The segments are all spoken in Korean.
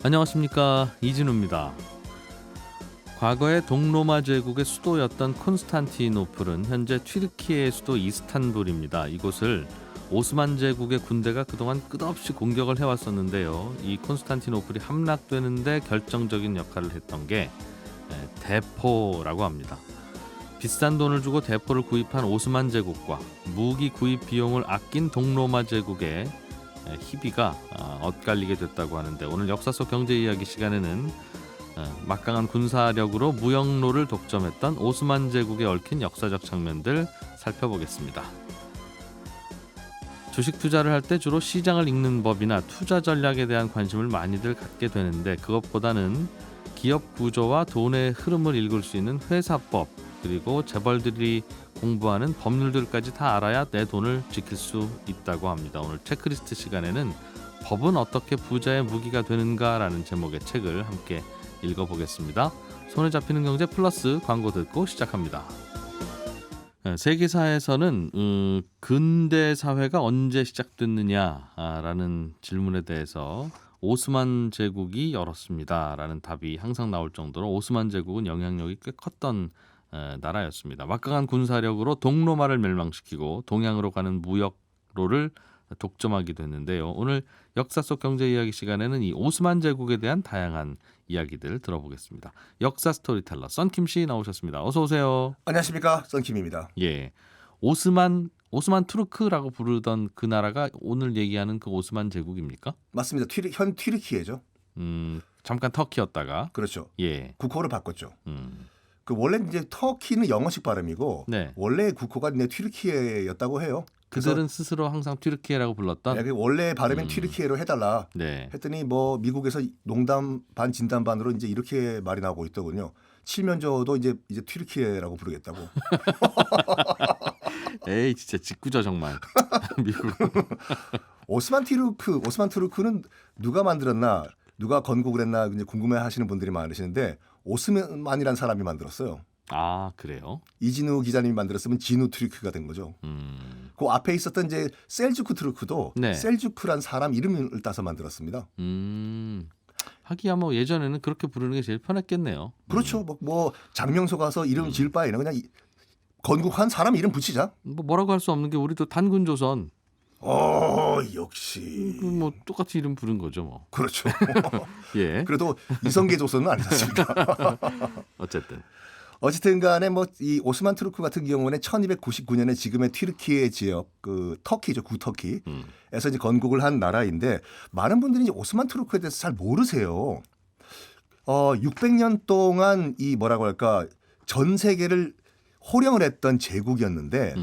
안녕하십니까, 이진우입니다. 과거에 동로마 제국의 수도였던 콘스탄티노플은 현재 튀르키예의 수도 이스탄불입니다. 이곳을 오스만 제국의 군대가 그동안 끝없이 공격을 해왔었는데요. 이 콘스탄티노플이 함락되는데 결정적인 역할을 했던 게 대포라고 합니다. 비싼 돈을 주고 대포를 구입한 오스만 제국과 무기 구입 비용을 아낀 동로마 제국의 희비가 엇갈리게 됐다고 하는데, 오늘 역사 속 경제 이야기 시간에는 막강한 군사력으로 무역로를 독점했던 오스만 제국에 얽힌 역사적 장면들 살펴보겠습니다. 주식 투자를 할 때 주로 시장을 읽는 법이나 투자 전략에 대한 관심을 많이들 갖게 되는데, 그것보다는 기업 구조와 돈의 흐름을 읽을 수 있는 회사법, 그리고 재벌들이 공부하는 법률들까지 다 알아야 내 돈을 지킬 수 있다고 합니다. 오늘 체크리스트 시간에는 법은 어떻게 부자의 무기가 되는가라는 제목의 책을 함께 읽어보겠습니다. 손에 잡히는 경제 플러스 광고 듣고 시작합니다. 세계사에서는 근대 사회가 언제 시작됐느냐라는 질문에 대해서 오스만 제국이 열었습니다 라는 답이 항상 나올 정도로 오스만 제국은 영향력이 꽤 컸던 나라였습니다. 막강한 군사력으로 동로마를 멸망시키고 동양으로 가는 무역로를 독점하기도 했는데요. 오늘 역사 속 경제 이야기 시간에는 이 오스만 제국에 대한 다양한 이야기들 들어보겠습니다. 역사 스토리텔러 썬킴 씨 나오셨습니다. 어서 오세요. 안녕하십니까, 썬킴입니다. 예, 오스만 투르크라고 부르던 그 나라가 오늘 얘기하는 그 오스만 제국입니까? 맞습니다. 현 튀르키예죠. 잠깐 터키였다가. 그렇죠. 예. 국호를 바꿨죠. 그 원래 이제 터키는 영어식 발음이고 네. 원래 국호가 이제 튀르키예였다고 해요. 그들은 스스로 항상 튀르키예라고 불렀던. 네, 원래 발음은 튀르키예로 해달라. 네. 했더니 뭐 미국에서 농담 반 진담 반으로 이제 이렇게 말이 나오고 있더군요. 칠면조도 이제 튀르키예라고 부르겠다고. 에이, 진짜 짓궂어 정말. 미국. 오스만 투르크는 누가 만들었나, 누가 건국을 했나 이제 궁금해하시는 분들이 많으시는데 오스만이라는 사람이 만들었어요. 아, 그래요? 이진우 기자님이 만들었으면 진우 투르크가 된 거죠. 그 앞에 있었던 이제 셀주크 투르크도 네. 셀주크란 사람 이름을 따서 만들었습니다. 하기야 뭐 예전에는 그렇게 부르는 게 제일 편했겠네요. 그렇죠. 뭐 장명소 가서 이름 지을 바에는 그냥 건국한 사람 이름 붙이자. 뭐라고 할 수 없는 게 우리도 단군조선. 역시. 뭐 똑같이 이름 부른 거죠 뭐. 그렇죠. 예. 그래도 이성계 조선은 아니었습니다. 어쨌든 간에 뭐 이 오스만 투르크 같은 경우는 1299년에 지금의 튀르키예 지역, 그 터키죠, 구터키에서 이제 건국을 한 나라인데, 많은 분들이 이제 오스만 투르크에 대해서 잘 모르세요. 600년 동안 이 뭐라고 할까, 전 세계를 호령을 했던 제국이었는데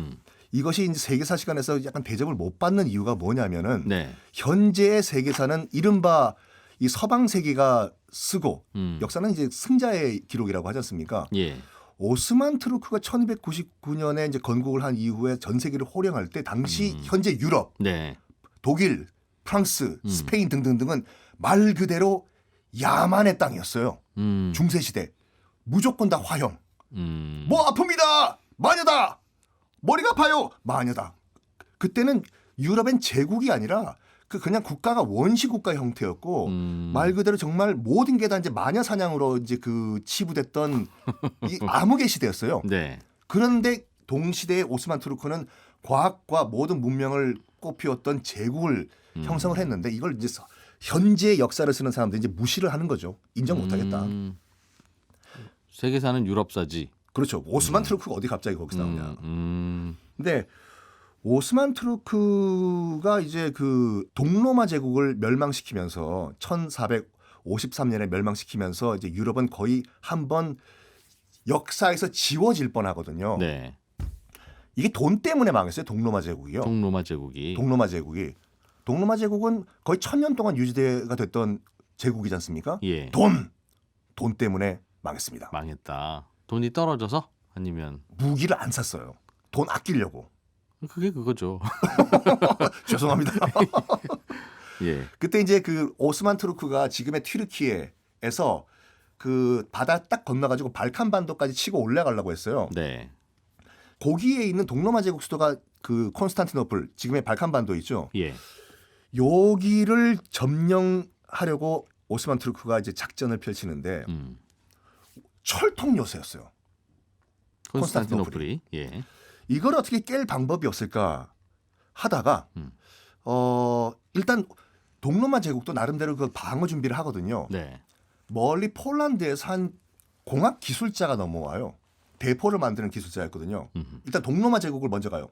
이것이 이제 세계사 시간에서 약간 대접을 못 받는 이유가 뭐냐면은 네. 현재의 세계사는 이른바 이 서방 세계가 쓰고 역사는 이제 승자의 기록이라고 하지 않습니까? 예. 오스만 투르크가 1299년에 이제 건국을 한 이후에 전 세계를 호령할 때 당시 현재 유럽, 네. 독일, 프랑스, 스페인 등등등은 말 그대로 야만의 땅이었어요. 중세 시대 무조건 다 화형. 뭐 아픕니다. 마녀다. 머리가 아파요. 마녀다. 그때는 유럽엔 제국이 아니라 그냥 국가가 원시 국가 형태였고 말 그대로 정말 모든 게 다 이제 마녀 사냥으로 이제 그 치부됐던 이 암흑의 시대였어요. 네. 그런데 동시대의 오스만 투르크는 과학과 모든 문명을 꽃피웠던 제국을 형성을 했는데, 이걸 이제 현재 역사를 쓰는 사람들이 이제 무시를 하는 거죠. 인정 못하겠다. 세계사는 유럽사지. 그렇죠. 오스만 투르크가 어디 갑자기 거기서 나오냐. 근데 오스만 투르크가 이제 그 동로마 제국을 멸망시키면서 1453년에 멸망시키면서 이제 유럽은 거의 한번 역사에서 지워질 뻔하거든요. 네. 이게 돈 때문에 망했어요. 동로마 제국이요. 동로마 제국이. 동로마 제국은 거의 1000년 동안 유지가 됐던 제국이지 않습니까? 예. 돈 때문에 망했습니다. 망했다. 돈이 떨어져서? 아니면 무기를 안 샀어요. 돈 아끼려고. 그게 그거죠. 죄송합니다. 예. 그때 이제 그 오스만 투르크가 지금의 튀르키예에서 그 바다 딱 건너가지고 발칸 반도까지 치고 올라가려고 했어요. 네. 거기에 있는 동로마 제국 수도가 그 콘스탄티노플, 지금의 발칸 반도 있죠. 예. 여기를 점령하려고 오스만 투르크가 이제 작전을 펼치는데 철통 요새였어요. 콘스탄티노플이. 예. 이걸 어떻게 깰 방법이 없을까 하다가 일단 동로마 제국도 나름대로 그 방어 준비를 하거든요. 네. 멀리 폴란드에서 한 공학 기술자가 넘어와요. 대포를 만드는 기술자였거든요. 일단 동로마 제국을 먼저 가요.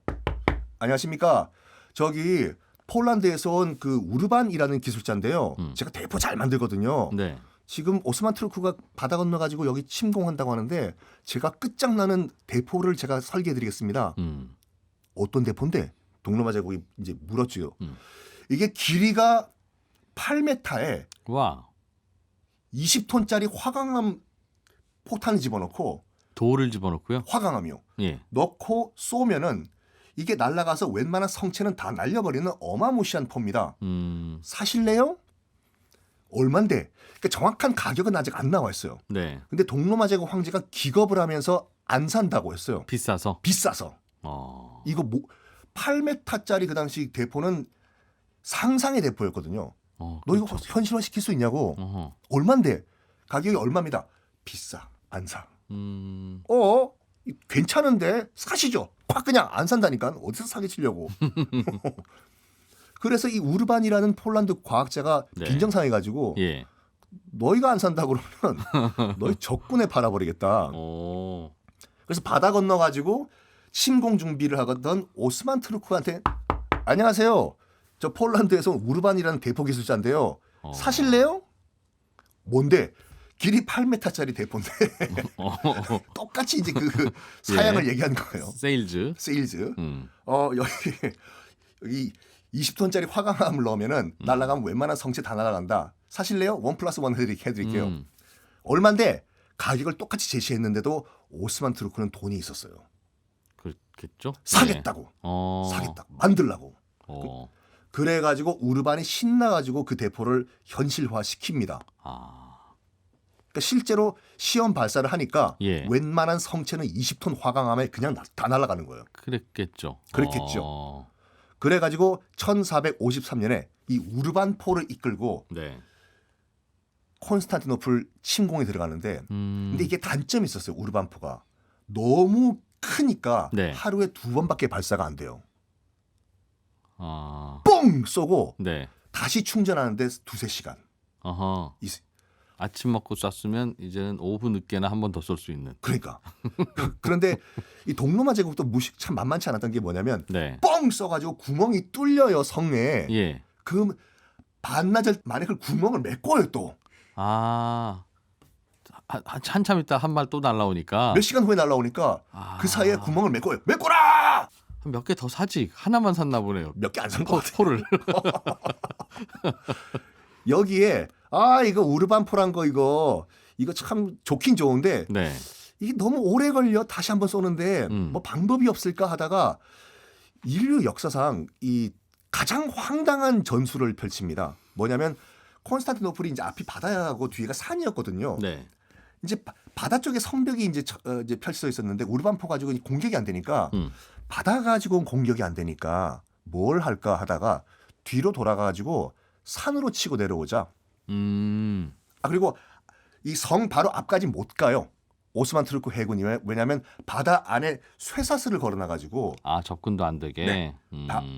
안녕하십니까? 저기 폴란드에서 온 그 우르반이라는 기술자인데요. 제가 대포 잘 만들거든요. 네. 지금 오스만 투르크가 바다 건너가지고 여기 침공한다고 하는데 제가 끝장나는 대포를 제가 설계해드리겠습니다. 어떤 대포인데? 동로마 제국이 이제 물었죠. 이게 길이가 8m에 와. 20톤짜리 화강암 폭탄을 집어넣고 돌을 집어넣고요. 화강암이요. 예. 넣고 쏘면은 이게 날아가서 웬만한 성체는 다 날려버리는 어마무시한 포입니다. 사실래요? 얼만데? 그러니까 정확한 가격은 아직 안 나와 있어요. 네. 근데 동로마 제국 황제가 기겁을 하면서 안 산다고 했어요. 비싸서. 비싸서. 이거 8m짜리 그 당시 대포는 상상의 대포였거든요. 너 이거 현실화 시킬 수 있냐고. 얼만데? 가격이 얼마입니다. 비싸. 안 사. 괜찮은데 사시죠. 콱 그냥 안 산다니까. 어디서 사기치려고. 그래서 이 우르반이라는 폴란드 과학자가 네. 빈정상해가지고 예. 너희가 안 산다 그러면 너희 적군에 팔아버리겠다. 그래서 바다 건너가지고 침공 준비를 하거든 오스만 투르크한테 안녕하세요. 저 폴란드에서 온 우르반이라는 대포 기술자인데요. 사실래요? 뭔데? 길이 8m짜리 대포인데 똑같이 이제 그 사양을 예. 얘기하는 거예요. 세일즈. 여기 20톤짜리 화강암을 넣으면은 날아가면 웬만한 성체 다 날아간다. 사실래요? 1+1 해드릴게요. 얼마인데 가격을 똑같이 제시했는데도 오스만 투르크는 돈이 있었어요. 그렇겠죠. 사겠다고. 사겠다고. 만들라고. 그래가지고 우르반이 신나가지고 그 대포를 현실화시킵니다. 그러니까 실제로 시험 발사를 하니까 예. 웬만한 성체는 20톤 화강암에 그냥 다 날아가는 거예요. 그랬겠죠. 그래가지고 1453년에 이 우르반포를 이끌고 네. 콘스탄티노플 침공에 들어가는데 근데 이게 단점이 있었어요. 우르반포가 너무 크니까 네. 하루에 2번밖에 발사가 안 돼요. 아. 뽕 쏘고 네. 다시 충전하는데 2~3시간. 아침 먹고 쐈으면 이제는 오후 늦게나 한 번 더 쏠 수 있는. 그러니까. 그런데 이 동로마 제국도 참 만만치 않았던 게 뭐냐면 네. 뻥 써가지고 구멍이 뚫려요 성에. 예. 그 반나절 만에 그 구멍을 메꿔요 또. 한참 있다 한 발 또 날라오니까 몇 시간 후에 날라오니까 그 사이에 구멍을 메꿔요. 메꿔라! 몇 개 더 사지. 하나만 샀나 보네요. 몇 개 안 산 것 같아요. 포를. 여기에 이거 우르반포란 거 이거 참 좋긴 좋은데 네. 이게 너무 오래 걸려 다시 한번 쏘는데 뭐 방법이 없을까 하다가 인류 역사상 이 가장 황당한 전술을 펼칩니다. 뭐냐면 콘스탄티노플이 이제 앞이 바다하고 뒤가 산이었거든요. 네. 이제 바다 쪽에 성벽이 이제 펼쳐져 있었는데 우르반포 가지고 공격이 안 되니까 바다 가지고 공격이 안 되니까 뭘 할까 하다가 뒤로 돌아가가지고 산으로 치고 내려오자. 그리고 이 성 바로 앞까지 못 가요. 오스만 투르크 해군이 왜냐하면 바다 안에 쇠사슬을 걸어놔가지고 접근도 안 되게. 네.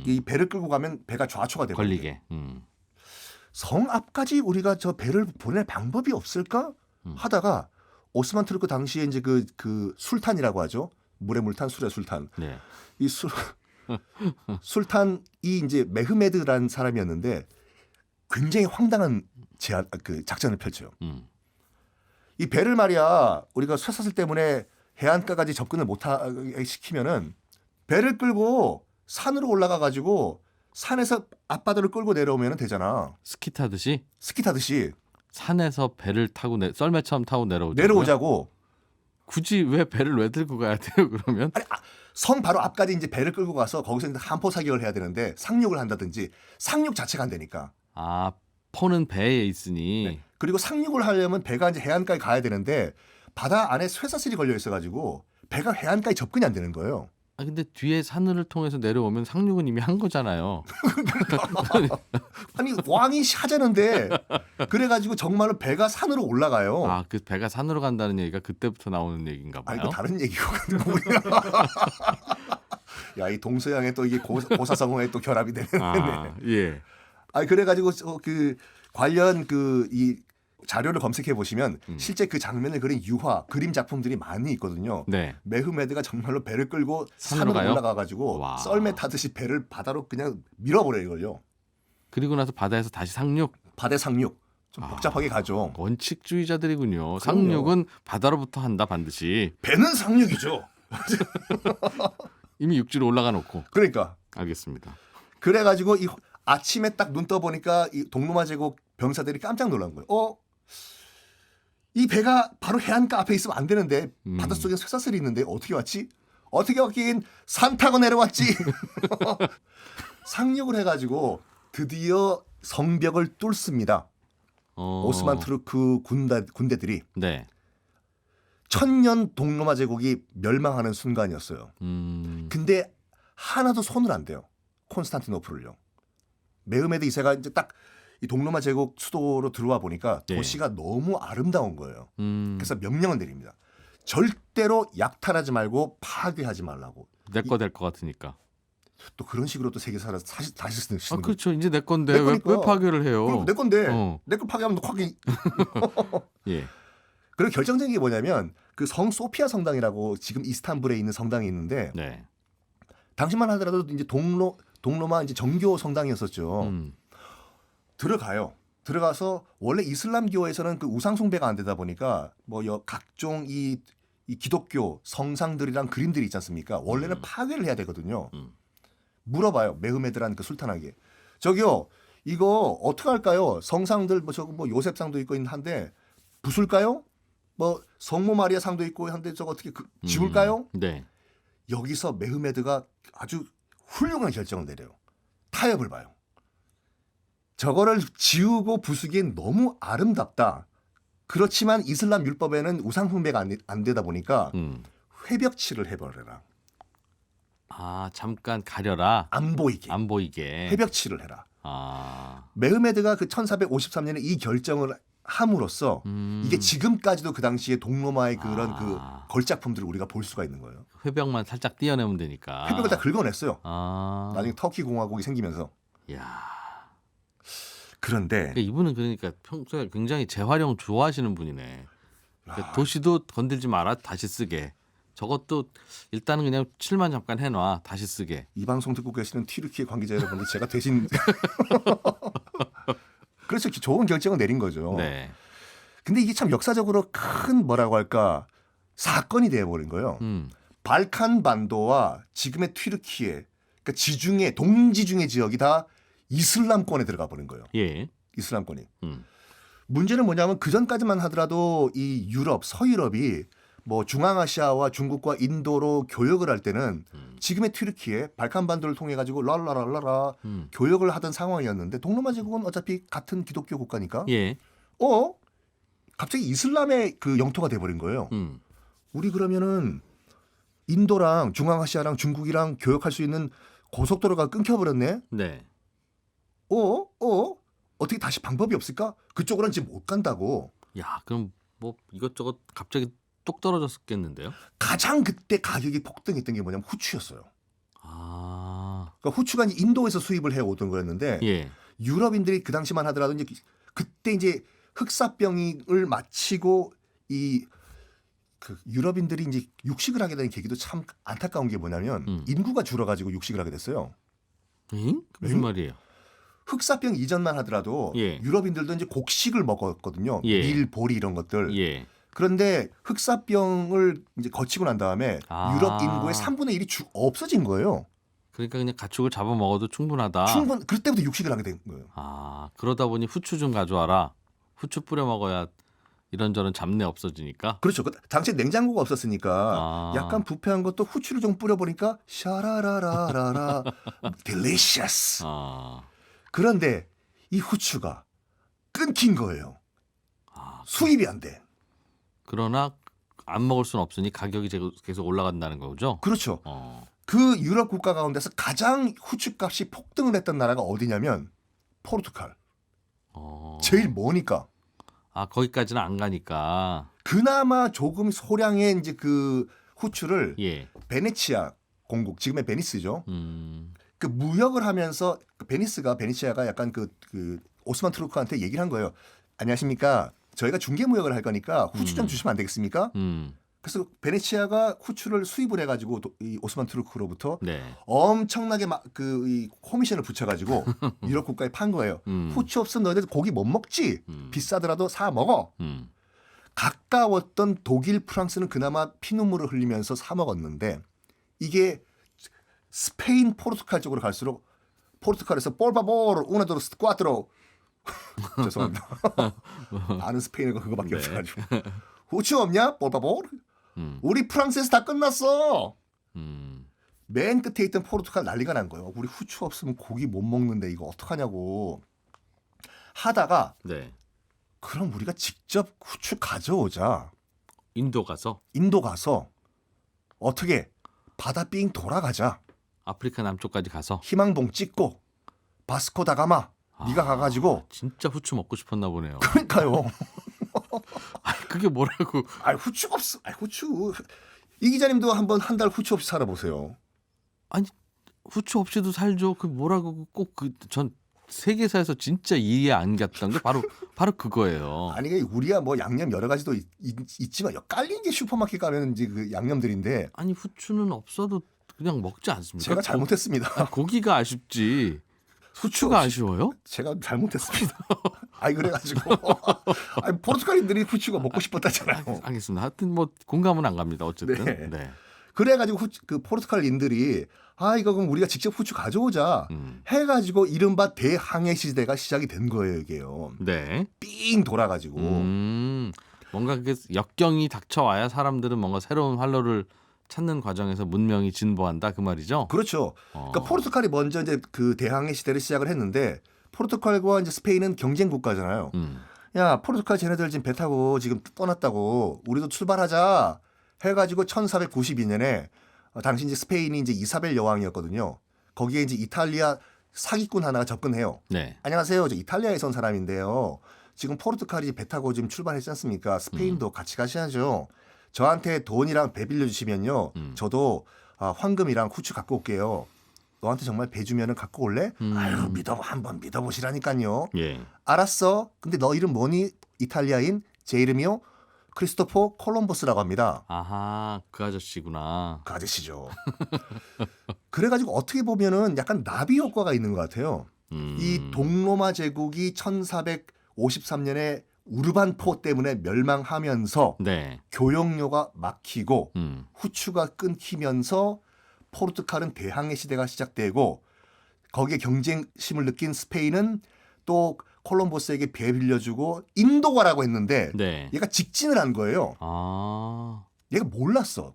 이 배를 끌고 가면 배가 좌초가 되거든요. 걸리게. 성 앞까지 우리가 저 배를 보낼 방법이 없을까 하다가 오스만 투르크 당시에 이제 그 술탄이라고 하죠. 물의 물탄, 술의 술탄. 네. 이 술탄이 이제 메흐메드라는 사람이었는데 굉장히 황당한 작전을 펼쳐요. 이 배를 말이야 우리가 쇠사슬 때문에 해안가까지 접근을 못하게 시키면은 배를 끌고 산으로 올라가 가지고 산에서 앞바다를 끌고 내려오면 되잖아. 스키 타듯이 산에서 배를 타고 썰매처럼 타고 내려오자고. 굳이 왜 배를 왜 들고 가야 돼요 그러면? 아니, 성 바로 앞까지 이제 배를 끌고 가서 거기서 이제 함포 사격을 해야 되는데 상륙을 한다든지 상륙 자체가 안 되니까. 포는 배에 있으니. 네. 그리고 상륙을 하려면 배가 이제 해안가에 가야 되는데 바다 안에 쇠사슬이 걸려 있어가지고 배가 해안가에 접근이 안 되는 거예요. 아 근데 뒤에 산을 통해서 내려오면 상륙은 이미 한 거잖아요. 아니 왕이 하자는데 그래가지고 정말로 배가 산으로 올라가요. 아 그 배가 산으로 간다는 얘기가 그때부터 나오는 얘기인가 봐요. 아니 또 다른 얘기거든요. 야, 이 동서양의 또 이게 고사성어에 또 결합이 되는. 아, 예. 아, 그래가지고 그 관련 그 이 자료를 검색해 보시면 실제 그 장면을 그린 유화 그림 작품들이 많이 있거든요. 네. 메흐메드가 정말로 배를 끌고 산으로 산으로 가요? 올라가가지고 와. 썰매 타듯이 배를 바다로 그냥 밀어버려요, 이걸요. 그리고 나서 바다에서 다시 상륙. 바다 상륙 좀 복잡하게 가죠. 원칙주의자들이군요. 상륙은 바다로부터 한다 반드시. 배는 상륙이죠. 이미 육지로 올라가 놓고. 그러니까 알겠습니다. 그래가지고 이 아침에 딱 눈 떠보니까 이 동로마 제국 병사들이 깜짝 놀란 거예요. 이 배가 바로 해안가 앞에 있으면 안 되는데 바닷속에 쇠사슬이 있는데 어떻게 왔지? 어떻게 왔긴 산 타고 내려왔지. 상륙을 해가지고 드디어 성벽을 뚫습니다. 오스만 투르크 군대들이 네. 천년 동로마 제국이 멸망하는 순간이었어요. 근데 하나도 손을 안 대요. 콘스탄티노플을요. 메흐메드 2세가 이제 딱 이 동로마 제국 수도로 들어와 보니까 네. 도시가 너무 아름다운 거예요. 그래서 명령을 내립니다. 절대로 약탈하지 말고 파괴하지 말라고. 내 거 될 것 같으니까. 또 그런 식으로 또 세계사를 다시 쓰는 아 그렇죠. 이제 내 건데 내 왜 거니까. 파괴를 해요? 그럼 내 건데 어. 내 거 파괴하면 확인. 예. 그리고 결정적인 게 뭐냐면 그 성 소피아 성당이라고 지금 이스탄불에 있는 성당이 있는데 네. 당시만 하더라도 이제 동로마 이제 정교 성당이었었죠. 들어가요. 들어가서 원래 이슬람교에서는 그 우상 숭배가 안 되다 보니까 뭐 각종 이 기독교 성상들이랑 그림들이 있지 않습니까? 원래는 파괴를 해야 되거든요. 물어봐요. 메흐메드라는 그 술탄에게. 저기요. 이거 어떻게 할까요? 성상들 뭐 저거 뭐 요셉상도 있고 한데 부술까요? 뭐 성모 마리아 상도 있고 한데 저거 어떻게 지울까요? 네. 여기서 메흐메드가 아주 훌륭한 결정을 내려요. 타협을 봐요. 저거를 지우고 부수기엔 너무 아름답다. 그렇지만 이슬람 율법에는 우상 숭배가 안 되다 보니까 회벽칠을 해버려라. 아 잠깐 가려라. 안 보이게. 안 보이게. 회벽칠을 해라. 아. 메흐메드가 그 1453년에 이 결정을 함으로써 이게 지금까지도 그 당시에 동로마의 그런 그 걸작품들을 우리가 볼 수가 있는 거예요. 회벽만 살짝 띄어내면 되니까. 회벽을 다 긁어냈어요. 아. 나중에 터키 공화국이 생기면서. 야. 그런데 이분은 그러니까 평소에 굉장히 재활용 좋아하시는 분이네. 그러니까 도시도 건들지 마라 다시 쓰게. 저것도 일단은 그냥 칠만 잠깐 해놔 다시 쓰게. 이 방송 듣고 계시는 튀르키예 관계자 여러분들 제가 대신 그래서 좋은 결정을 내린 거죠. 네. 근데 이게 참 역사적으로 큰 뭐라고 할까 사건이 되어버린 거예요. 발칸 반도와 지금의 튀르키예, 그러니까 지중해 동지중해 지역이 다 이슬람권에 들어가 버린 거예요. 예. 이슬람권이. 문제는 뭐냐면 그 전까지만 하더라도 이 유럽, 서유럽이 뭐 중앙아시아와 중국과 인도로 교역을 할 때는 지금의 튀르키예, 발칸 반도를 통해 가지고 랄라랄라라 교역을 하던 상황이었는데 동로마 제국은 어차피 같은 기독교 국가니까. 예. 갑자기 이슬람의 그 영토가 돼 버린 거예요. 우리 그러면은 인도랑 중앙아시아랑 중국이랑 교역할 수 있는 고속도로가 끊겨 버렸네. 네. 어떻게 다시 방법이 없을까? 그쪽으로는 지금 못 간다고. 야, 그럼 뭐 이것저것 갑자기 뚝 떨어졌겠는데요? 가장 그때 가격이 폭등했던 게 뭐냐면 후추였어요. 아. 그러니까 후추가 이제 인도에서 수입을 해 오던 거였는데 예. 유럽인들이 그 당시만 하더라도 이제 그때 이제 흑사병을 마치고 그 유럽인들이 이제 육식을 하게 된 계기도 참 안타까운 게 뭐냐면 인구가 줄어가지고 육식을 하게 됐어요. 응? 무슨 말이에요? 흑사병 이전만 하더라도 예. 유럽인들도 이제 곡식을 먹었거든요. 예. 밀, 보리 이런 것들. 예. 그런데 흑사병을 이제 거치고 난 다음에 유럽 인구의 3분의 1이 없어진 거예요. 그러니까 그냥 가축을 잡아 먹어도 충분하다. 그때부터 육식을 하게 된 거예요. 아, 그러다 보니 후추 좀 가져와라. 후추 뿌려 먹어야 이런저런 잡내 없어지니까. 그렇죠. 당시에 냉장고가 없었으니까 약간 부패한 것도 후추를 좀 뿌려보니까 샤라라라라라 delicious. 그런데 이 후추가 끊긴 거예요. 수입이 안 돼. 그러나 안 먹을 수는 없으니 가격이 계속 올라간다는 거죠. 그렇죠. 그 유럽 국가 가운데서 가장 후추값이 폭등을 했던 나라가 어디냐면 포르투갈. 제일 머니까. 아, 거기까지는 안 가니까. 그나마 조금 소량의 이제 그 후추를 예. 베네치아 공국, 지금의 베니스죠. 그 무역을 하면서 그 베니치아가 약간 그 오스만 투르크한테 얘기를 한 거예요. 안녕하십니까? 저희가 중개 무역을 할 거니까 후추 좀 주시면 안 되겠습니까? 그래서 베네치아가 후추를 수입을 해가지고 이 오스만 투르크로부터 네. 엄청나게 이 코미션을 붙여가지고 유럽 국가에 판 거예요. 후추 없으면 너희들 고기 못 먹지. 비싸더라도 사 먹어. 가까웠던 독일, 프랑스는 그나마 피눈물을 흘리면서 사 먹었는데 이게 스페인, 포르투갈 쪽으로 갈수록 포르투갈에서 폴바보르 우나도르스 꽈트로 죄송합니다. 아는 스페인어가 그거밖에 네. 없어가지고 후추 없냐? 폴바보르. 우리 프랑스에서 다 끝났어. 맨 끝에 있던 포르투갈 난리가 난 거예요. 우리 후추 없으면 고기 못 먹는데 이거 어떡하냐고 하다가 네. 그럼 우리가 직접 후추 가져오자. 인도 가서 인도 가서 어떻게 바다 삥 돌아가자. 아프리카 남쪽까지 가서 희망봉 찍고 바스코 다가마 네가 가가지고 진짜 후추 먹고 싶었나 보네요. 그러니까요. 아니, 그게 뭐라고? 아 후추가 없어. 아 후추. 이 기자님도 한번 한 달 후추 없이 살아보세요. 아니, 후추 없이도 살죠. 그 뭐라고 꼭 그 전 세계사에서 진짜 이해 안 갔던 게 바로 그거예요. 아니 우리야 뭐 양념 여러 가지도 있지만 깔린 게 슈퍼마켓 가면 이제 그 양념들인데 아니, 후추는 없어도 그냥 먹지 않습니까? 제가 잘못했습니다. 고기가 아쉽지. 후추가 아쉬워요? 제가 잘못했습니다. 아이 그래가지고 아니, 포르투갈인들이 후추가 먹고 싶었다잖아요. 알겠습니다. 하여튼 뭐 공감은 안 갑니다. 어쨌든. 네. 네. 그래가지고 그 포르투갈인들이 이거 그럼 우리가 직접 후추 가져오자 해가지고 이른바 대항해 시대가 시작이 된 거예요, 이게요. 네. 삥 돌아가지고. 뭔가 그게 역경이 닥쳐와야 사람들은 뭔가 새로운 활로를 찾는 과정에서 문명이 진보한다 그 말이죠. 그렇죠. 그러니까 포르투갈이 먼저 이제 그 대항해 시대를 시작을 했는데 포르투갈과 이제 스페인은 경쟁 국가잖아요. 야, 포르투갈 쟤네들 지금 배 타고 지금 떠났다고 우리도 출발하자 해가지고 1492년에 당시 이제 스페인이 이제 이사벨 여왕이었거든요. 거기에 이제 이탈리아 사기꾼 하나가 접근해요. 네. 안녕하세요. 저 이탈리아에서 온 사람인데요. 지금 포르투갈이 배 타고 지금 출발했지 않습니까? 스페인도 같이 가셔야죠. 저한테 돈이랑 배 빌려주시면요. 저도 황금이랑 후추 갖고 올게요. 너한테 정말 배 주면은 갖고 올래? 아유 한번 믿어보시라니까요. 예. 알았어. 근데 너 이름 뭐니? 이탈리아인? 제 이름이요? 크리스토퍼 콜럼버스라고 합니다. 아하, 그 아저씨구나. 그 아저씨죠. 그래가지고 어떻게 보면은 약간 나비 효과가 있는 것 같아요. 이 동로마 제국이 1453년에 우르반포 때문에 멸망하면서 네. 교역로가 막히고 후추가 끊기면서 포르투갈은 대항해 시대가 시작되고 거기에 경쟁심을 느낀 스페인은 또 콜럼버스에게 배 빌려주고 인도 가라고 했는데 네. 얘가 직진을 한 거예요. 아. 얘가 몰랐어.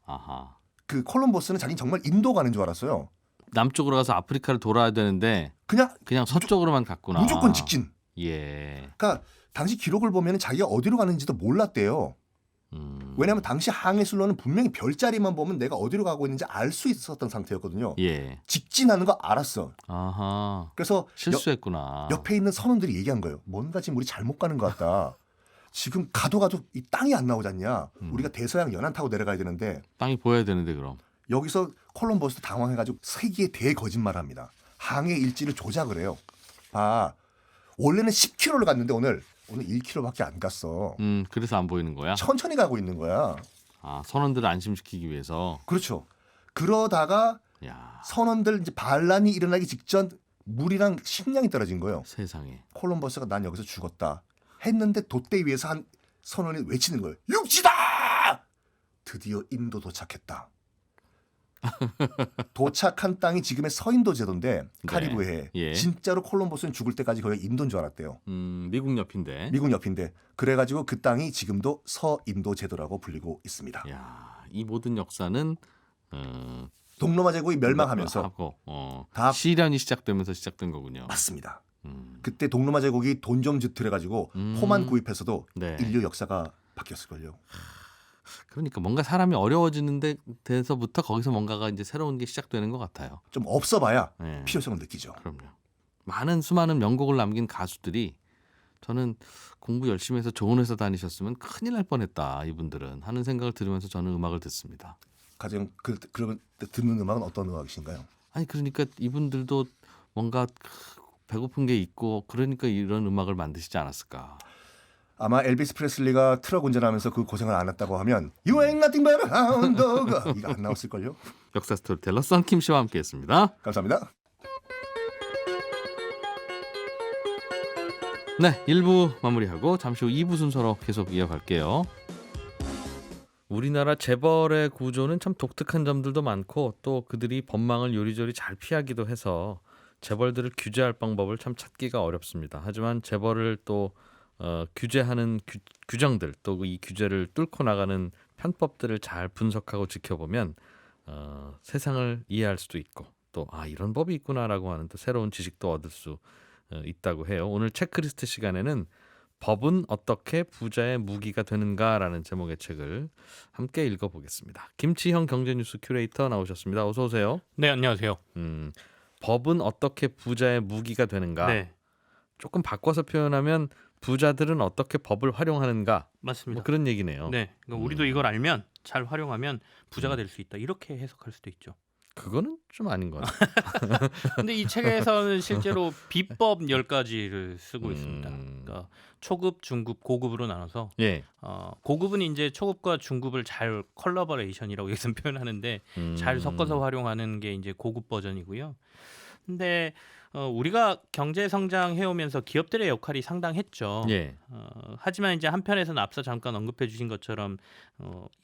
아하. 그 콜럼버스는 자기 정말 인도 가는 줄 알았어요. 남쪽으로 가서 아프리카를 돌아야 되는데 그냥 서쪽으로만 갔구나. 무조건 직진. 예. 그러니까 당시 기록을 보면 자기가 어디로 가는지도 몰랐대요. 왜냐하면 당시 항해술로는 분명히 별자리만 보면 내가 어디로 가고 있는지 알 수 있었던 상태였거든요. 예. 직진하는 거 알았어. 아하. 그래서 실수했구나. 옆에 있는 선원들이 얘기한 거예요. 뭔가 지금 우리 잘못 가는 것 같다. 지금 가도 이 땅이 안 나오지 않냐. 우리가 대서양 연안 타고 내려가야 되는데 땅이 보여야 되는데 그럼. 여기서 콜럼버스도 당황해가지고 세기의 대거짓말합니다. 항해 일지를 조작을 해요. 원래는 10km를 갔는데 오늘 1km밖에 안 갔어. 그래서 안 보이는 거야? 천천히 가고 있는 거야. 아, 선원들을 안심시키기 위해서. 그렇죠. 그러다가 야, 선원들 이제 반란이 일어나기 직전 물이랑 식량이 떨어진 거예요. 세상에. 콜럼버스가 난 여기서 죽었다 했는데 돛대 위에서 한 선원이 외치는 거예요. 육지다! 드디어 인도 도착했다. 도착한 땅이 지금의 서인도 제도인데 카리브해. 예. 진짜로 콜럼버스는 죽을 때까지 거기 인도인 줄 알았대요. 미국 옆인데. 미국 옆인데 그래가지고 그 땅이 지금도 서인도 제도라고 불리고 있습니다. 야, 이 모든 역사는 동로마 제국이 멸망하면서 하고, 다 시련이 시작되면서 시작된 거군요. 맞습니다. 그때 동로마 제국이 돈 좀 들여가지고 포만 구입해서도 네. 인류 역사가 바뀌었을걸요. 그러니까 뭔가 사람이 어려워지는 데서부터 거기서 뭔가가 이제 새로운 게 시작되는 것 같아요. 좀 없어봐야 네. 필요성을 느끼죠. 그럼요. 수많은 명곡을 남긴 가수들이 저는 공부 열심히 해서 좋은 회사 다니셨으면 큰일 날 뻔했다 이분들은 하는 생각을 들으면서 저는 음악을 듣습니다. 가장 그러면 듣는 음악은 어떤 음악이신가요? 아니 그러니까 이분들도 뭔가 배고픈 게 있고 그러니까 이런 음악을 만드시지 않았을까. 아마 엘비스 프레슬리가 트럭 운전하면서 그 고생을 안 했다고 하면 You ain't nothing but a hound dog 이거 안 나왔을걸요? 역사 스토리텔러 썬킴 씨와 함께했습니다. 감사합니다. 네, 1부 마무리하고 잠시 후 2부 순서로 계속 이어갈게요. 우리나라 재벌의 구조는 참 독특한 점들도 많고 또 그들이 법망을 요리조리 잘 피하기도 해서 재벌들을 규제할 방법을 참 찾기가 어렵습니다. 하지만 재벌을 또 규제하는 규정들 또 이 규제를 뚫고 나가는 편법들을 잘 분석하고 지켜보면 세상을 이해할 수도 있고 또 이런 법이 있구나라고 하는 또 새로운 지식도 얻을 수 있다고 해요. 오늘 체크리스트 시간에는 법은 어떻게 부자의 무기가 되는가라는 제목의 책을 함께 읽어보겠습니다. 김치형 경제뉴스 큐레이터 나오셨습니다. 어서 오세요. 네, 안녕하세요. 법은 어떻게 부자의 무기가 되는가? 네, 조금 바꿔서 표현하면 부자들은 어떻게 법을 활용하는가? 맞습니다. 뭐 그런 얘기네요. 네, 그러니까 우리도 이걸 알면 잘 활용하면 부자가 될 수 있다. 이렇게 해석할 수도 있죠. 그거는 좀 아닌 것 같아요. 근데 이 책에서는 실제로 비법 10가지를 쓰고 있습니다. 그러니까 초급, 중급, 고급으로 나눠서 예. 고급은 이제 초급과 중급을 잘 컬러버레이션이라고 여기서 표현하는데 잘 섞어서 활용하는 게 이제 고급 버전이고요. 근데 우리가 경제 성장해 오면서 기업들의 역할이 상당했죠. 예. 하지만 이제 한편에서는 앞서 잠깐 언급해 주신 것처럼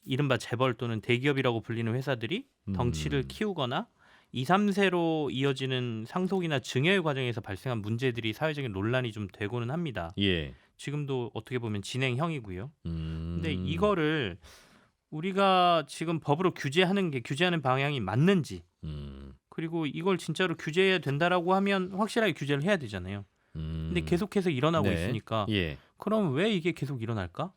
이른바 재벌 또는 대기업이라고 불리는 회사들이 덩치를 키우거나 2, 3세로 이어지는 상속이나 증여의 과정에서 발생한 문제들이 사회적인 논란이 좀 되고는 합니다. 예. 지금도 어떻게 보면 진행형이고요. 근데 이거를 우리가 지금 법으로 규제하는 방향이 맞는지 그리고 이걸 진짜로 규제해야 된다라고 하면 확실하게 규제를 해야 되잖아요. 근데 계속해서 일어나고 네. 있으니까 예. 그럼 왜 이게 계속 일어날까?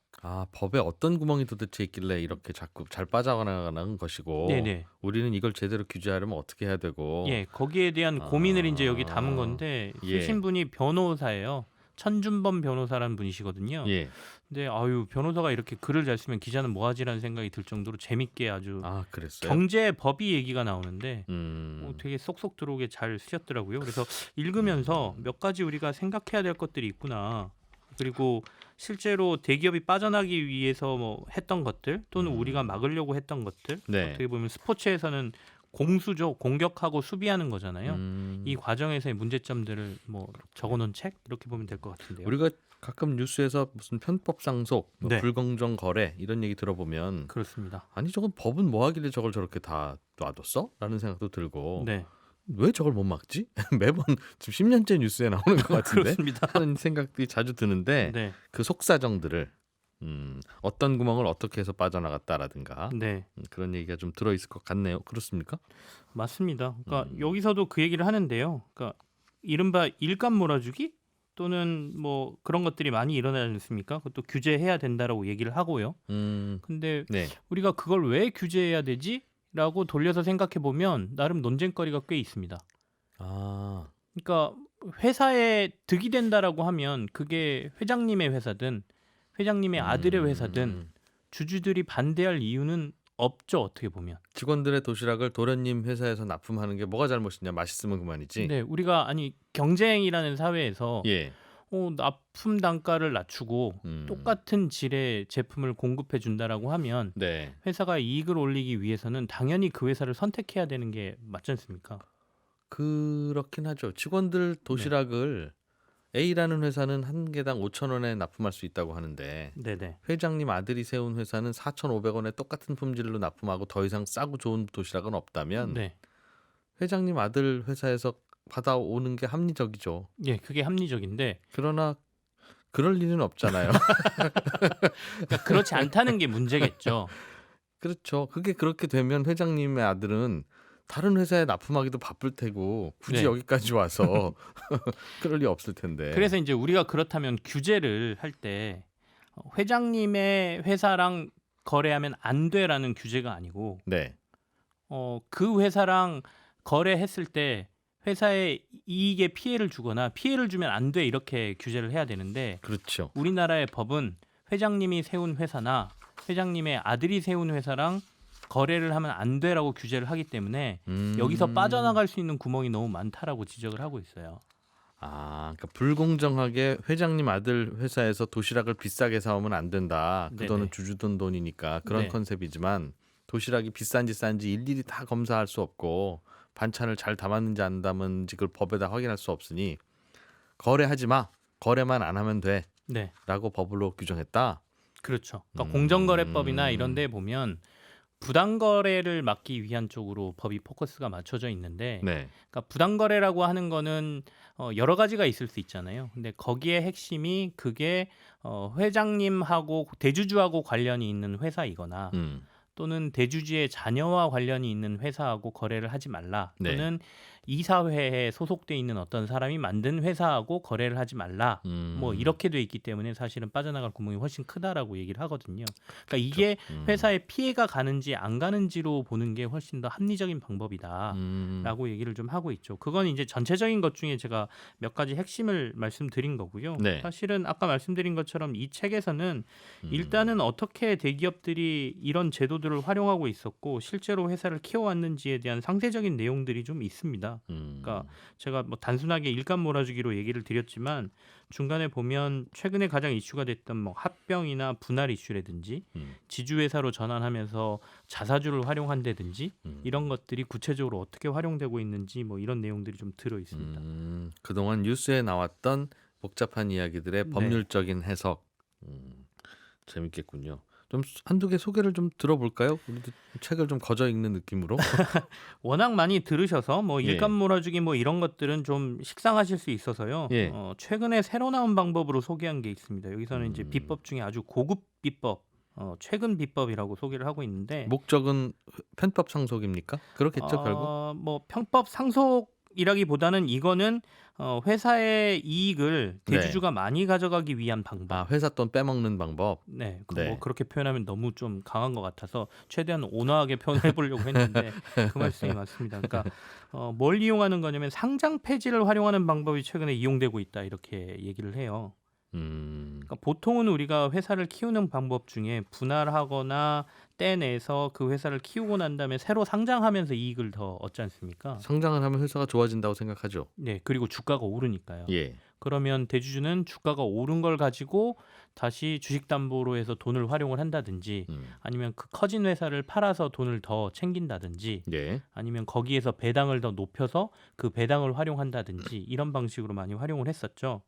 법에 어떤 구멍이 도대체 있길래 이렇게 자꾸 잘 빠져나가는 것이고 네네. 우리는 이걸 제대로 규제하려면 어떻게 해야 되고 예, 거기에 대한 고민을 이제 여기 담은 건데 예. 쓰신 분이 변호사예요. 천준범 변호사라는 분이시거든요. 예. 근데 변호사가 이렇게 글을 잘 쓰면 기자는 뭐하지라는 생각이 들 정도로 재밌게 아주 그랬어요. 경제 법이 얘기가 나오는데 되게 쏙쏙 들어오게 잘 쓰셨더라고요. 그래서 읽으면서 몇 가지 우리가 생각해야 될 것들이 있구나. 그리고 실제로 대기업이 빠져나기 위해서 뭐 했던 것들 또는 우리가 막으려고 했던 것들 네. 어떻게 보면 스포츠에서는 공수죠. 공격하고 수비하는 거잖아요. 이 과정에서의 문제점들을 뭐 적어놓은 책 이렇게 보면 될 것 같은데요. 우리가 가끔 뉴스에서 무슨 편법 상속, 네. 불공정 거래 이런 얘기 들어보면 그렇습니다. 아니 저건 법은 뭐 하길래 저걸 저렇게 다 놔뒀어? 라는 생각도 들고 네, 왜 저걸 못 막지? 매번 지금 10년째 뉴스에 나오는 것 같은데 그렇습니다. 하는 생각들이 자주 드는데 네, 그 속사정들을 어떤 구멍을 어떻게 해서 빠져나갔다라든가 네, 그런 얘기가 좀 들어있을 것 같네요. 그렇습니까? 맞습니다. 그러니까 여기서도 그 얘기를 하는데요. 그러니까 이른바 일감 몰아주기 또는 뭐 그런 것들이 많이 일어나지 않습니까? 그것도 규제해야 된다라고 얘기를 하고요. 근데 네. 우리가 그걸 왜 규제해야 되지? 라고 돌려서 생각해 보면 나름 논쟁거리가 꽤 있습니다. 그러니까 회사에 득이 된다라고 하면 그게 회장님의 회사든 회장님의 아들의 회사든 주주들이 반대할 이유는 없죠. 어떻게 보면. 직원들의 도시락을 도련님 회사에서 납품하는 게 뭐가 잘못이냐? 맛있으면 그만이지. 네, 우리가 경쟁이라는 사회에서 예. 납품 단가를 낮추고 똑같은 질의 제품을 공급해 준다라고 하면 네. 회사가 이익을 올리기 위해서는 당연히 그 회사를 선택해야 되는 게 맞지 않습니까? 그렇긴 하죠. 직원들 도시락을 A라는 회사는 한 개당 5,000원에 납품할 수 있다고 하는데 네네. 회장님 아들이 세운 회사는 4,500원에 똑같은 품질로 납품하고 더 이상 싸고 좋은 도시락은 없다면 네. 회장님 아들 회사에서 받아오는 게 합리적이죠. 예, 그게 합리적인데 그러나 그럴 리는 없잖아요. 그러니까 그렇지 않다는 게 문제겠죠. 그렇죠. 그게 그렇게 되면 회장님의 아들은 다른 회사에 납품하기도 바쁠 테고 굳이 네. 여기까지 와서 그럴 리 없을 텐데. 그래서 이제 우리가 그렇다면 규제를 할 때 회장님의 회사랑 거래하면 안 돼라는 규제가 아니고 네. 그 회사랑 거래했을 때 회사에 이익에 피해를 주거나 피해를 주면 안 돼 이렇게 규제를 해야 되는데 그렇죠. 우리나라의 법은 회장님이 세운 회사나 회장님의 아들이 세운 회사랑 거래를 하면 안 돼라고 규제를 하기 때문에 여기서 빠져나갈 수 있는 구멍이 너무 많다라고 지적을 하고 있어요. 그러니까 불공정하게 회장님 아들 회사에서 도시락을 비싸게 사오면 안 된다. 그 네네. 돈은 주주돈 돈이니까 그런 네. 컨셉이지만 도시락이 비싼지 싼지 일일이 다 검사할 수 없고 반찬을 잘 담았는지 안 담았는지 그걸 법에다 확인할 수 없으니 거래하지 마. 거래만 안 하면 돼. 네, 라고 법으로 규정했다. 그렇죠. 그러니까 공정거래법이나 이런 데 보면 부당거래를 막기 위한 쪽으로 법이 포커스가 맞춰져 있는데 네. 그러니까 부당거래라고 하는 거는 여러 가지가 있을 수 있잖아요. 근데 거기에 핵심이 그게 회장님하고 대주주하고 관련이 있는 회사이거나 또는 대주주의 자녀와 관련이 있는 회사하고 거래를 하지 말라. 네. 또는 이사회에 소속돼 있는 어떤 사람이 만든 회사하고 거래를 하지 말라. 뭐 이렇게 돼 있기 때문에 사실은 빠져나갈 구멍이 훨씬 크다라고 얘기를 하거든요. 그러니까 이게 회사에 피해가 가는지 안 가는지로 보는 게 훨씬 더 합리적인 방법이다라고 얘기를 좀 하고 있죠. 그건 이제 전체적인 것 중에 제가 몇 가지 핵심을 말씀드린 거고요. 네. 사실은 아까 말씀드린 것처럼 이 책에서는 일단은 어떻게 대기업들이 이런 제도들을 활용하고 있었고 실제로 회사를 키워왔는지에 대한 상세적인 내용들이 좀 있습니다. 그러니까 제가 뭐 단순하게 일감 몰아주기로 얘기를 드렸지만 중간에 보면 최근에 가장 이슈가 됐던 뭐 합병이나 분할 이슈라든지 지주회사로 전환하면서 자사주를 활용한다든지 이런 것들이 구체적으로 어떻게 활용되고 있는지 뭐 이런 내용들이 좀 들어 있습니다. 그동안 뉴스에 나왔던 복잡한 이야기들의 네. 법률적인 해석 재밌겠군요. 좀 한두 개 소개를 좀 들어볼까요? 우리도 책을 좀 거저 읽는 느낌으로. 워낙 많이 들으셔서 뭐 예. 일감 몰아주기 뭐 이런 것들은 좀 식상하실 수 있어서요. 예. 최근에 새로 나온 방법으로 소개한 게 있습니다. 여기서는 이제 비법 중에 아주 고급 비법, 최근 비법이라고 소개를 하고 있는데 목적은 편법 상속입니까? 그렇겠죠, 결국. 뭐 편법 상속이라기보다는 이거는 회사의 이익을 대주주가 많이 가져가기 위한 방법. 회사 돈 빼먹는 방법. 네, 네. 뭐 그렇게 표현하면 너무 좀 강한 것 같아서 최대한 온화하게 표현해 보려고 했는데 그 말씀이 맞습니다. 그러니까 뭘 이용하는 거냐면 상장 폐지를 활용하는 방법이 최근에 이용되고 있다 이렇게 얘기를 해요. 그러니까 보통은 우리가 회사를 키우는 방법 중에 분할하거나 떼내서 그 회사를 키우고 난 다음에 새로 상장하면서 이익을 더 얻지 않습니까? 성장을 하면 회사가 좋아진다고 생각하죠. 네, 그리고 주가가 오르니까요. 예. 그러면 대주주는 주가가 오른 걸 가지고 다시 주식담보로 해서 돈을 활용을 한다든지 아니면 그 커진 회사를 팔아서 돈을 더 챙긴다든지 예. 아니면 거기에서 배당을 더 높여서 그 배당을 활용한다든지 이런 방식으로 많이 활용을 했었죠.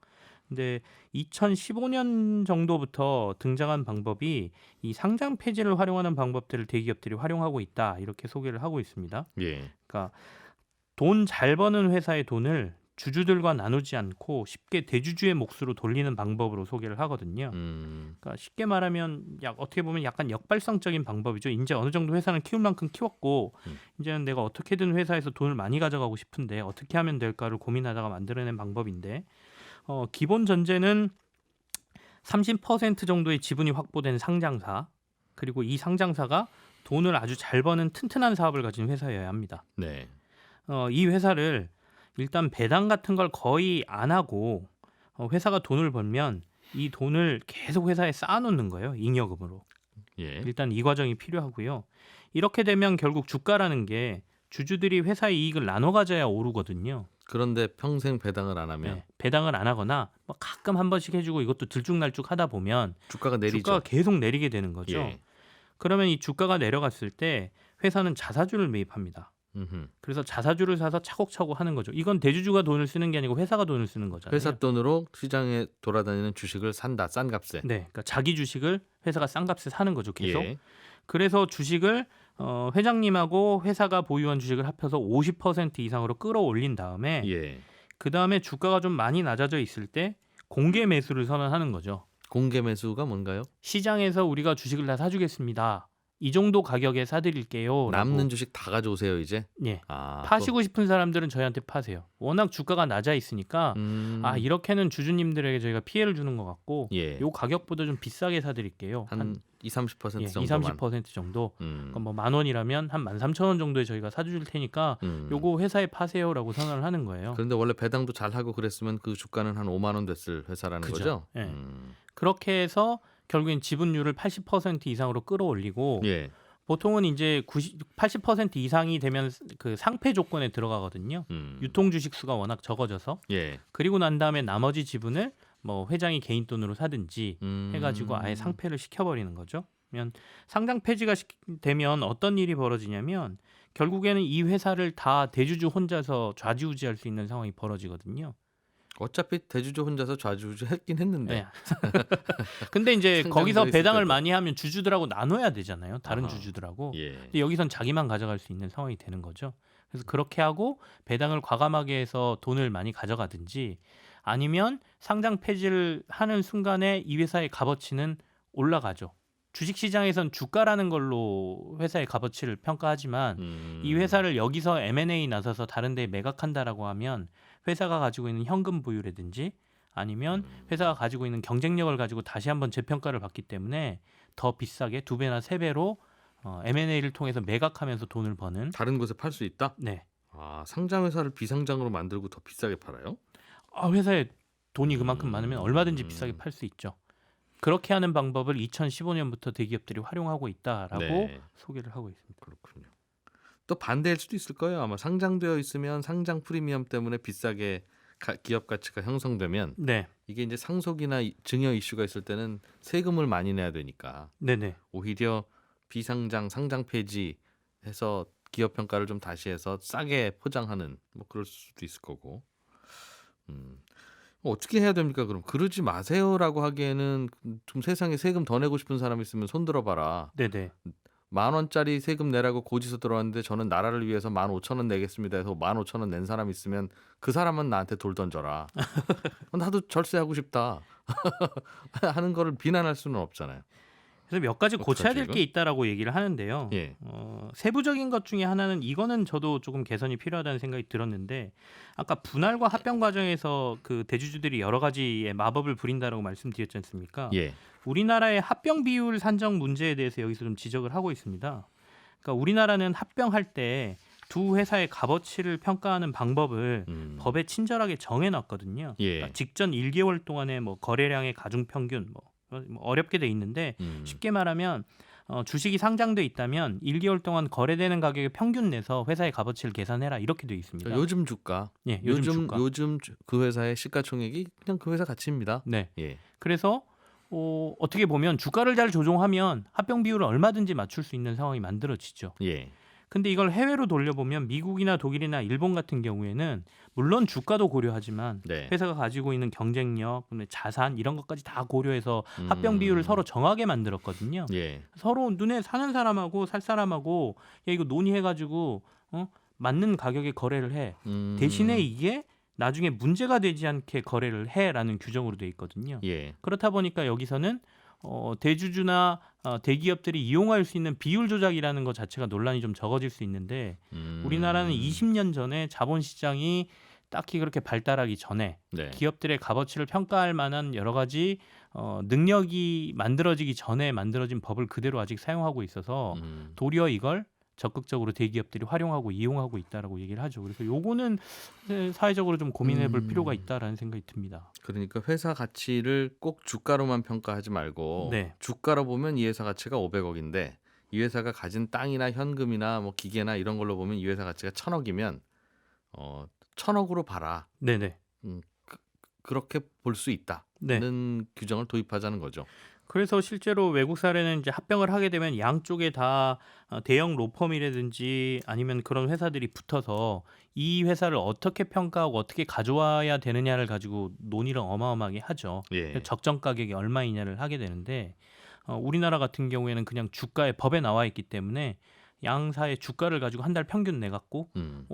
근데 2015년 정도부터 등장한 방법이 이 상장 폐지를 활용하는 방법들을 대기업들이 활용하고 있다 이렇게 소개를 하고 있습니다. 예. 그러니까 돈 잘 버는 회사의 돈을 주주들과 나누지 않고 쉽게 대주주의 몫으로 돌리는 방법으로 소개를 하거든요. 그러니까 쉽게 말하면 어떻게 보면 약간 역발상적인 방법이죠. 이제 어느 정도 회사는 키울 만큼 키웠고 이제는 내가 어떻게든 회사에서 돈을 많이 가져가고 싶은데 어떻게 하면 될까를 고민하다가 만들어낸 방법인데 기본 전제는 30% 정도의 지분이 확보된 상장사 그리고 이 상장사가 돈을 아주 잘 버는 튼튼한 사업을 가진 회사여야 합니다. 네. 이 회사를 일단 배당 같은 걸 거의 안 하고 회사가 돈을 벌면 이 돈을 계속 회사에 쌓아놓는 거예요. 잉여금으로. 예. 일단 이 과정이 필요하고요. 이렇게 되면 결국 주가라는 게 주주들이 회사의 이익을 나눠 가져야 오르거든요. 그런데 평생 배당을 안 하면 네, 배당을 안 하거나 뭐 가끔 한 번씩 해주고 이것도 들쭉날쭉 하다 보면 주가가 내리죠. 주가가 계속 내리게 되는 거죠. 예. 그러면 이 주가가 내려갔을 때 회사는 자사주를 매입합니다. 그래서 자사주를 사서 차곡차곡 하는 거죠. 이건 대주주가 돈을 쓰는 게 아니고 회사가 돈을 쓰는 거잖아요. 회사 돈으로 시장에 돌아다니는 주식을 산다. 싼 값에. 네, 그러니까 자기 주식을 회사가 싼 값에 사는 거죠. 계속. 예. 그래서 주식을 회장님하고 회사가 보유한 주식을 합해서 50% 이상으로 끌어올린 다음에 예. 그 다음에 주가가 좀 많이 낮아져 있을 때 공개 매수를 선언하는 거죠. 공개 매수가 뭔가요? 시장에서 우리가 주식을 다 사주겠습니다. 이 정도 가격에 사드릴게요. 남는 주식 다 가져오세요 이제. 예. 아, 파시고 싶은 사람들은 저희한테 파세요. 워낙 주가가 낮아 있으니까 이렇게는 주주님들에게 저희가 피해를 주는 것 같고 예. 요 가격보다 좀 비싸게 사드릴게요. 한 2-30% 예, 정도만. 20-30% 정도. 음. 그러니까 뭐 10,000원이라면 한 13,000원 정도에 저희가 사줄 테니까 요거 회사에 파세요라고 선언을 하는 거예요. 그런데 원래 배당도 잘 하고 그랬으면 그 주가는 한 5만 원 됐을 회사라는 그죠. 거죠. 예. 그렇게 해서 결국엔 지분율을 80% 이상으로 끌어올리고 예. 보통은 이제 80% 이상이 되면 그 상패 조건에 들어가거든요. 유통 주식 수가 워낙 적어져서. 예. 그리고 난 다음에 나머지 지분을 뭐 회장이 개인 돈으로 사든지 해가지고 아예 상패를 시켜버리는 거죠. 그러면 상장 폐지가 되면 어떤 일이 벌어지냐면 결국에는 이 회사를 다 대주주 혼자서 좌지우지할 수 있는 상황이 벌어지거든요. 어차피 대주주 혼자서 좌지우지 했긴 했는데. 네. 근데 이제 상장돼 거기서 있을 배당을 때도. 많이 하면 주주들하고 나눠야 되잖아요. 다른 아하. 주주들하고. 예. 근데 여기선 자기만 가져갈 수 있는 상황이 되는 거죠. 그래서 그렇게 하고 배당을 과감하게 해서 돈을 많이 가져가든지 아니면 상장 폐지를 하는 순간에 이 회사의 값어치는 올라가죠. 주식시장에선 주가라는 걸로 회사의 값어치를 평가하지만 이 회사를 여기서 M&A 나서서 다른 데 매각한다라고 하면 회사가 가지고 있는 현금 보유라든지 아니면 회사가 가지고 있는 경쟁력을 가지고 다시 한번 재평가를 받기 때문에 더 비싸게 2배나 3배로 M&A를 통해서 매각하면서 돈을 버는. 다른 곳에 팔 수 있다? 네. 아, 상장 회사를 비상장으로 만들고 더 비싸게 팔아요? 회사에 돈이 그만큼 많으면 얼마든지 비싸게 팔 수 있죠. 그렇게 하는 방법을 2015년부터 대기업들이 활용하고 있다라고 네. 소개를 하고 있습니다. 그렇군요. 또 반대일 수도 있을 거예요. 아마 상장되어 있으면 상장 프리미엄 때문에 비싸게 기업 가치가 형성되면 네. 이게 이제 상속이나 증여 이슈가 있을 때는 세금을 많이 내야 되니까 네네. 오히려 비상장, 상장 폐지해서 기업 평가를 좀 다시 해서 싸게 포장하는 뭐 그럴 수도 있을 거고. 어떻게 해야 됩니까? 그럼 그러지 마세요라고 하기에는 좀 세상에 세금 더 내고 싶은 사람 있으면 손 들어봐라. 네네. 10,000원짜리 세금 내라고 고지서 들어왔는데 저는 나라를 위해서 15,000원 내겠습니다 해서 15,000원 낸 사람 있으면 그 사람은 나한테 돌 던져라. 나도 절세하고 싶다 하는 거를 비난할 수는 없잖아요. 그래서 몇 가지 고쳐야 될 어떡하죠, 게 있다라고 얘기를 하는데요. 예. 세부적인 것 중에 하나는 이거는 저도 조금 개선이 필요하다는 생각이 들었는데 아까 분할과 합병 과정에서 그 대주주들이 여러 가지의 마법을 부린다라고 말씀드렸지 않습니까? 예. 우리나라의 합병 비율 산정 문제에 대해서 여기서 좀 지적을 하고 있습니다. 그러니까 우리나라는 합병할 때 두 회사의 값어치를 평가하는 방법을 법에 친절하게 정해놨거든요. 예. 그러니까 직전 1개월 동안의 뭐 거래량의 가중 평균 뭐 어렵게 돼 있는데 쉽게 말하면 주식이 상장돼 있다면 1개월 동안 거래되는 가격의 평균 내서 회사의 값어치를 계산해라 이렇게 돼 있습니다. 그러니까 요즘 주가. 예, 요즘 주가. 요즘 그 회사의 시가총액이 그냥 그 회사 가치입니다. 네. 예. 그래서 어떻게 보면 주가를 잘 조종하면 합병 비율을 얼마든지 맞출 수 있는 상황이 만들어지죠. 예. 근데 이걸 해외로 돌려보면 미국이나 독일이나 일본 같은 경우에는 물론 주가도 고려하지만 네. 회사가 가지고 있는 경쟁력, 자산 이런 것까지 다 고려해서 합병 비율을 서로 정하게 만들었거든요. 예. 서로 눈에 사는 사람하고 살 사람하고 야 이거 논의해가지고 맞는 가격에 거래를 해. 대신에 이게 나중에 문제가 되지 않게 거래를 해라는 규정으로 돼 있거든요. 예. 그렇다 보니까 여기서는 대주주나 대기업들이 이용할 수 있는 비율 조작이라는 것 자체가 논란이 좀 적어질 수 있는데 우리나라는 20년 전에 자본시장이 딱히 그렇게 발달하기 전에 네. 기업들의 값어치를 평가할 만한 여러 가지 능력이 만들어지기 전에 만들어진 법을 그대로 아직 사용하고 있어서 도리어 이걸 적극적으로 대기업들이 활용하고 이용하고 있다라고 얘기를 하죠. 그래서 요거는 사회적으로 좀 고민해 볼 필요가 있다라는 생각이 듭니다. 그러니까 회사 가치를 꼭 주가로만 평가하지 말고 네. 주가로 보면 이 회사 가치가 500억인데 이 회사가 가진 땅이나 현금이나 뭐 기계나 이런 걸로 보면 이 회사 가치가 1,000억이면 1,000억으로 봐라. 네네. 그렇게 볼 수 있다는 네. 규정을 도입하자는 거죠. 그래서 실제로 외국 사례는 이제 합병을 하게 되면 양쪽에 다 대형 로펌이라든지 아니면 그런 회사들이 붙어서 이 회사를 어떻게 평가하고 어떻게 가져와야 되느냐를 가지고 논의를 어마어마하게 하죠. 예. 적정 가격이 얼마이냐를 하게 되는데 우리나라 같은 경우에는 그냥 주가에 법에 나와 있기 때문에 양사의 주가를 가지고 한 달 평균 내갖고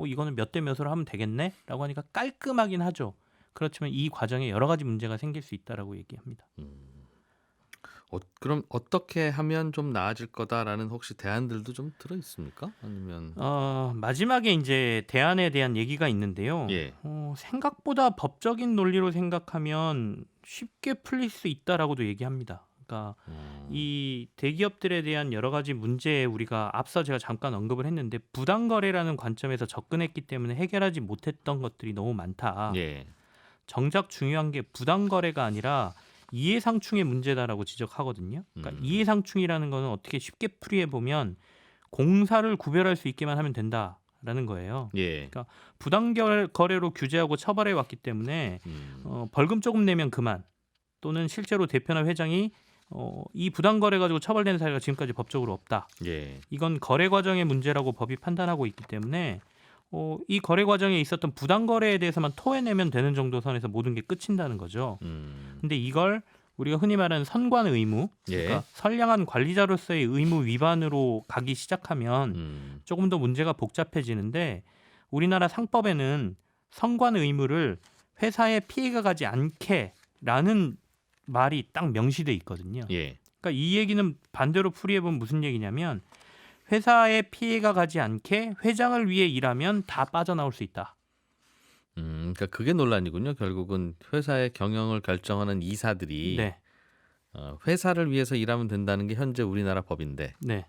이거는 몇 대 몇으로 하면 되겠네? 라고 하니까 깔끔하긴 하죠. 그렇지만 이 과정에 여러 가지 문제가 생길 수 있다라고 얘기합니다. 그럼 어떻게 하면 좀 나아질 거다라는 혹시 대안들도 좀 들어 있습니까? 아니면 마지막에 이제 대안에 대한 얘기가 있는데요. 예. 생각보다 법적인 논리로 생각하면 쉽게 풀릴 수 있다라고도 얘기합니다. 그러니까 이 대기업들에 대한 여러 가지 문제에 우리가 앞서 제가 잠깐 언급을 했는데 부당거래라는 관점에서 접근했기 때문에 해결하지 못했던 것들이 너무 많다. 예. 정작 중요한 게 부당거래가 아니라 이해상충의 문제다라고 지적하거든요. 그러니까 이해상충이라는 거는 어떻게 쉽게 풀이해 보면 공사를 구별할 수 있게만 하면 된다라는 거예요. 예. 그러니까 부당거래로 규제하고 처벌해 왔기 때문에 벌금 조금 내면 그만, 또는 실제로 대표나 회장이 이 부당거래 가지고 처벌된 사례가 지금까지 법적으로 없다. 예. 이건 거래 과정의 문제라고 법이 판단하고 있기 때문에 이 거래 과정에 있었던 부당거래에 대해서만 토해내면 되는 정도 선에서 모든 게 끝인다는 거죠. 근데 이걸 우리가 흔히 말하는 선관 의무, 예. 그러니까 선량한 관리자로서의 의무 위반으로 가기 시작하면 조금 더 문제가 복잡해지는데, 우리나라 상법에는 선관 의무를 회사에 피해가 가지 않게라는 말이 딱 명시돼 있거든요. 예. 그러니까 이 얘기는 반대로 풀이해보면 무슨 얘기냐면, 회사에 피해가 가지 않게 회장을 위해 일하면 다 빠져나올 수 있다. 그러니까 그게 논란이군요. 결국은 회사의 경영을 결정하는 이사들이 네. 회사를 위해서 일하면 된다는 게 현재 우리나라 법인데 네.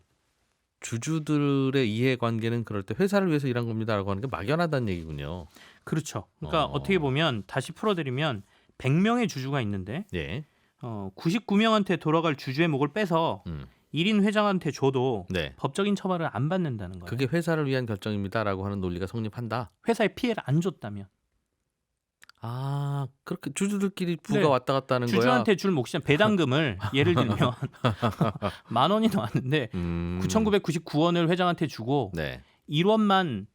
주주들의 이해관계는 그럴 때 회사를 위해서 일한 겁니다라고 하는 게 막연하다는 얘기군요. 그렇죠. 그러니까 어떻게 보면 다시 풀어드리면 100명의 주주가 있는데 예. 99명한테 돌아갈 주주의 목을 빼서 1인 회장한테 줘도 네. 법적인 처벌을 안 받는다는 거예요. 그게 회사를 위한 결정입니다라고 하는 논리가 성립한다. 회사에 피해를 안 줬다면. 아, 그렇게 주주들끼리 부가 네. 왔다 갔다 하는 거야. 주주한테 줄 몫이면 배당금을 예를 들면 10,000원이 나왔는데 9,999원을 회장한테 주고 네. 1원만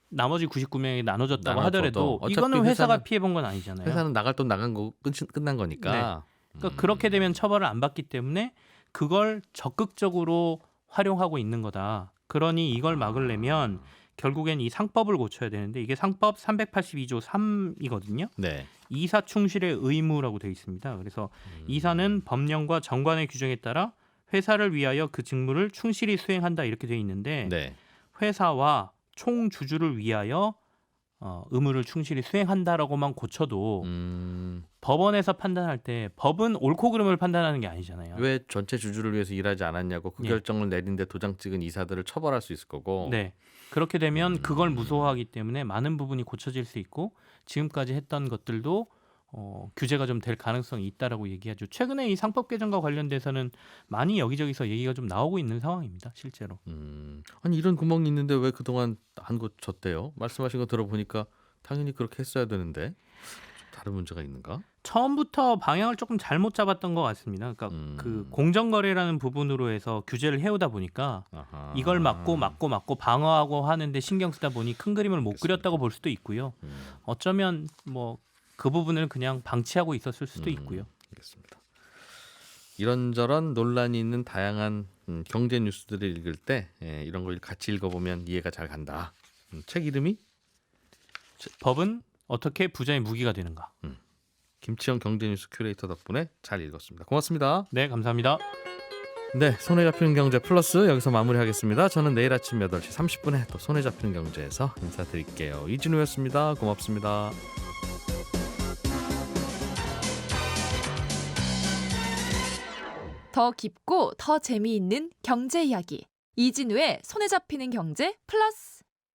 나머지 99명에게 나눠줬다고 하더라도 어차피 이거는 회사가 회사는- 피해 본 건 아니잖아요. 회사는 나갈 돈 나간 거 끝난 거니까. 그러니까 그렇게 되면 처벌을 안 받기 때문에 그걸 적극적으로 활용하고 있는 거다. 그러니 이걸 막으려면 결국엔 이 상법을 고쳐야 되는데, 이게 상법 382조 3이거든요. 네. 이사 충실의 의무라고 되어 있습니다. 그래서 이사는 법령과 정관의 규정에 따라 회사를 위하여 그 직무를 충실히 수행한다 이렇게 되어 있는데, 네. 회사와 총 주주를 위하여 의무를 충실히 수행한다라고만 고쳐도 법원에서 판단할 때 법은 옳고 그름을 판단하는 게 아니잖아요. 왜 전체 주주를 위해서 일하지 않았냐고 그 예. 결정을 내린데 도장 찍은 이사들을 처벌할 수 있을 거고. 네. 그렇게 되면 그걸 무소화하기 때문에 많은 부분이 고쳐질 수 있고, 지금까지 했던 것들도 규제가 좀 될 가능성이 있다라고 얘기하죠. 최근에 이 상법 개정과 관련돼서는 많이 여기저기서 얘기가 좀 나오고 있는 상황입니다. 실제로. 아니 이런 구멍이 있는데 왜 그동안 안 고쳤대요? 말씀하신 거 들어보니까 당연히 그렇게 했어야 되는데 다른 문제가 있는가? 처음부터 방향을 조금 잘못 잡았던 것 같습니다. 그러니까 그 공정거래라는 부분으로 해서 규제를 해오다 보니까 아하. 이걸 막고 방어하고 하는데 신경 쓰다 보니 큰 그림을 못 그렸다고 볼 수도 있고요. 어쩌면 뭐 그 부분을 그냥 방치하고 있었을 수도 있고요. 알겠습니다. 이런저런 논란이 있는 다양한 경제 뉴스들을 읽을 때 이런 걸 같이 읽어보면 이해가 잘 간다. 책 이름이 법은 어떻게 부자의 무기가 되는가. 김치영 경제뉴스 큐레이터 덕분에 잘 읽었습니다. 고맙습니다. 네, 감사합니다. 네, 손에 잡히는 경제 플러스 여기서 마무리하겠습니다. 저는 내일 아침 8시 30분에 또 손에 잡히는 경제에서 인사드릴게요. 이진우였습니다. 고맙습니다. 더 깊고 더 재미있는 경제 이야기. 이진우의 손에 잡히는 경제 플러스.